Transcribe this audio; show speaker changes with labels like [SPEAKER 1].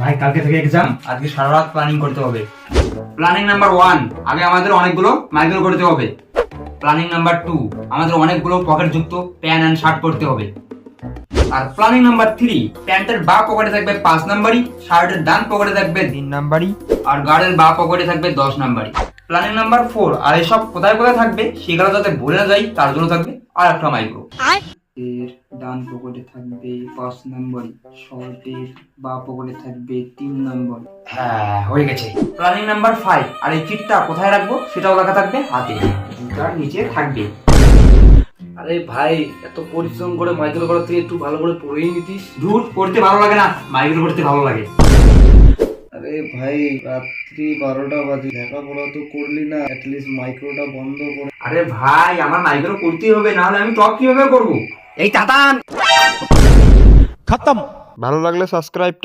[SPEAKER 1] ভাই কালকে থেকে এক্সাম, আজকে সারা রাত প্ল্যানিং করতে হবে। প্ল্যানিং নাম্বার 1, আগে আমাদের অনেকগুলো মাইক্রো করতে হবে। প্ল্যানিং নাম্বার 2, আমাদের অনেকগুলো পকেট যুক্ত প্যান্ট এন্ড শার্ট পরতে হবে। আর প্ল্যানিং নাম্বার 3, প্যান্টের বা পকেটে থাকবে 5 নাম্বারই, শার্টের ডান পকেটে থাকবে 3 নাম্বারই, আর গার্ডের বা পকেটে থাকবে 10 নাম্বারই। প্ল্যানিং নাম্বার 4, আর এসব কোথায় কোথায় থাকবে সেগুলো যাতে ভুলে না যাই তার জন্য থাকবে আর একটা মাইক্রো। এর ডান পকেটে থাকবে 5 নম্বর, শর্টের বা পকেটে থাকবে 3 নম্বর। হ্যাঁ, হয়ে গেছে। প্ল্যানিং নাম্বার 5, আর এই চিটটা কোথায় রাখবো সেটাও লেখা থাকবে হাতে, জুতার নিচে থাকবে।
[SPEAKER 2] আরে ভাই, এত পরিশ্রম করে মাইক্রো করার থেকে একটু ভালো করে পড়েই নিতিস।
[SPEAKER 1] দূর পড়তে ভালো লাগে না, মাইক্রো করতে ভালো লাগে।
[SPEAKER 2] আরে ভাই, রাত্রি 12টা বাজে, লেখাপড়া তো করলি না, অ্যাটলিস্ট মাইক্রোটা বন্ধ করে।
[SPEAKER 1] আরে ভাই, আমার মাইক্রো করতেই হবে, না হলে আমি টপ কিভাবে করবো? এই তাতান
[SPEAKER 3] ভালো লাগলে সাবস্ক্রাইব